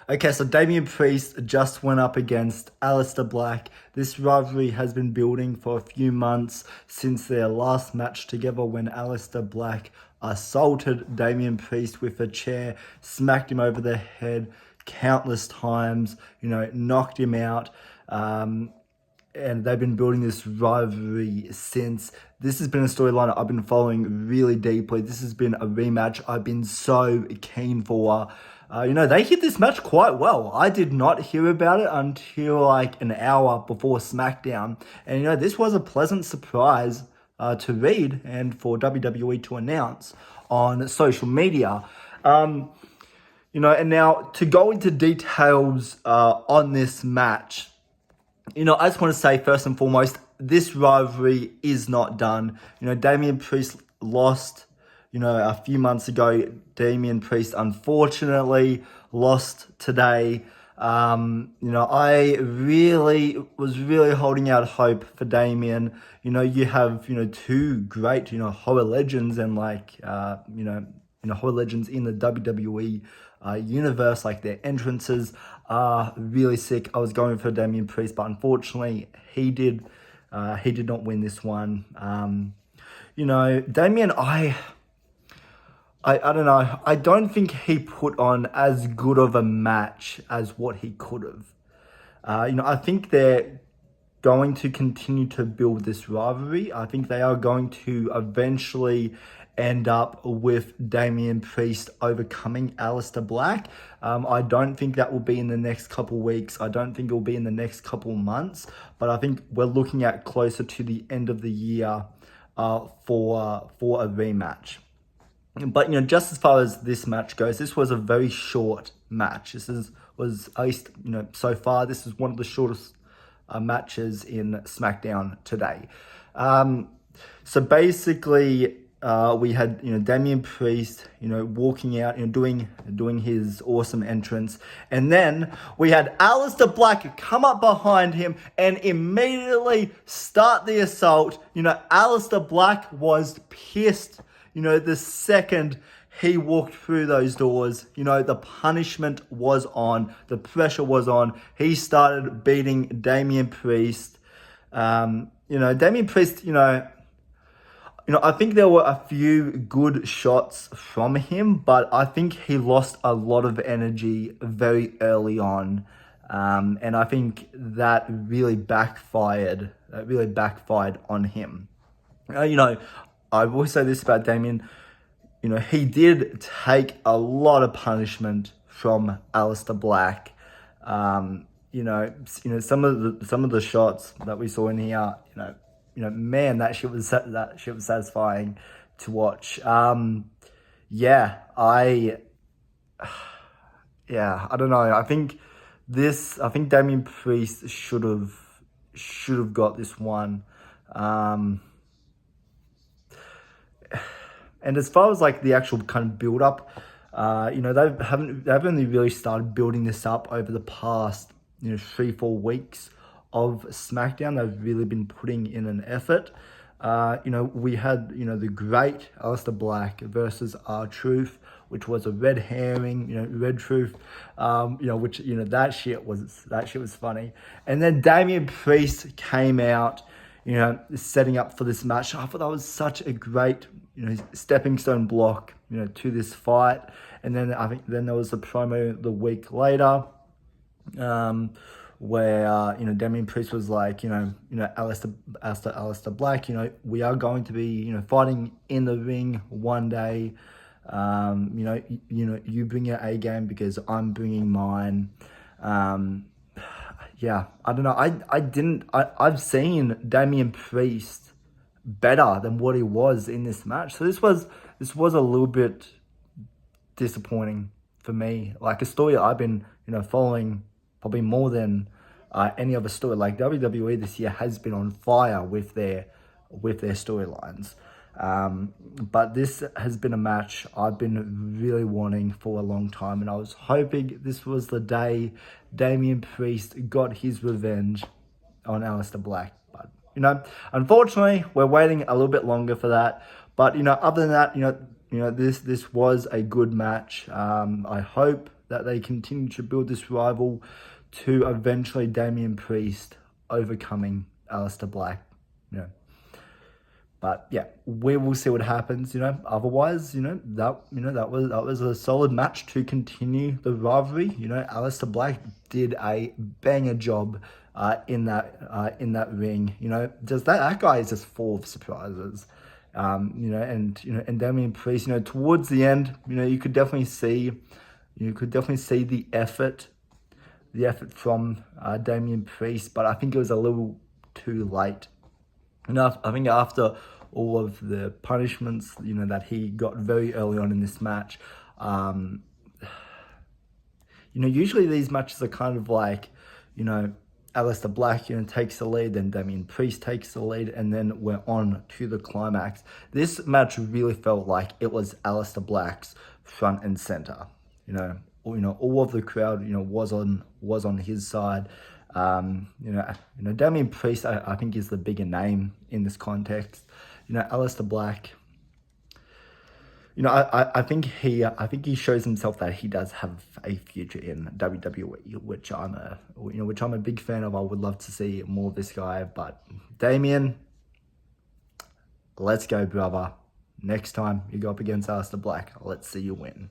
Okay, so Damian Priest just went up against Aleister Black. This rivalry has been building for a few months since their last match together when Aleister Black assaulted Damian Priest with a chair, smacked him over the head countless times, knocked him out. And they've been building this rivalry since. This has been a storyline I've been following really deeply. This has been a rematch I've been so keen for. They hit this match quite well. I did not hear about it until like an hour before SmackDown. And, this was a pleasant surprise to read and for WWE to announce on social media. And now to go into details on this match, I just want to say first and foremost, this rivalry is not done. Damian Priest lost, a few months ago. Damian Priest unfortunately lost today. I was really holding out hope for Damian. You have, two great, horror legends and horror legends in the WWE universe, like their entrances are really sick. I was going for Damian Priest, but unfortunately he did not win this one. Damian, I don't know. I don't think he put on as good of a match as what he could have. I think they're going to continue to build this rivalry. I think they are going to eventually end up with Damian Priest overcoming Aleister Black. I don't think that will be in the next couple weeks. I don't think it will be in the next couple months. But I think we're looking at closer to the end of the year for a rematch. But, just as far as this match goes, this was a very short match. Was at least, so far, this is one of the shortest matches in SmackDown today. So basically, we had, Damian Priest, walking out, doing his awesome entrance. And then we had Aleister Black come up behind him and immediately start the assault. Aleister Black was pissed, the second he walked through those doors. The punishment was on, the pressure was on. He started beating Damian Priest. Damian Priest, I think there were a few good shots from him, but I think he lost a lot of energy very early on. And I think that really backfired. On him. I've always said this about Damian. He did take a lot of punishment from Aleister Black. Some of the shots that we saw in here, man, that shit was satisfying to watch. I don't know. I think Damian Priest should have got this one. And as far as like the actual kind of build up, they've only really started building this up over the past 3-4 weeks of SmackDown. They've really been putting in an effort. We had the great Aleister Black versus R-Truth, which was a red herring, Red Truth, which that shit was funny. And then Damian Priest came out, setting up for this match. I thought that was such a great stepping stone block to this fight. And then I think there was a promo the week later where Damian Priest was like, Aleister Black, we are going to be fighting in the ring one day. You bring your A game because I'm bringing mine. I don't know. I've seen Damian Priest better than what he was in this match. So this was a little bit disappointing for me. Like a story I've been, following probably more than any other story. Like WWE this year has been on fire with their storylines. But this has been a match I've been really wanting for a long time, and I was hoping this was the day Damian Priest got his revenge on Aleister Black. But unfortunately, we're waiting a little bit longer for that. But other than that, this was a good match. I hope that they continue to build this rival to eventually Damian Priest overcoming Aleister Black, you know. But yeah, we will see what happens, you know. Otherwise, that was a solid match to continue the rivalry. You know, Aleister Black did a banger job in that ring. You know, just that guy is just full of surprises. And Damian Priest, you know, towards the end, you know, you could definitely see the effort from Damian Priest, but I think it was a little too late. Enough. I think after all of the punishments, you know, that he got very early on in this match, usually these matches are kind of like, you know, Aleister Black, you know, takes the lead, then Damian Priest takes the lead, and then we're on to the climax. This match really felt like it was Aleister Black's front and center. All of the crowd, you know, was on his side. Damian Priest, I think, is the bigger name in this context. You know, Aleister Black, you know, I think he shows himself that he does have a future in WWE, which I'm a big fan of. I would love to see more of this guy, but Damian, let's go, brother. Next time you go up against Aleister Black, let's see you win.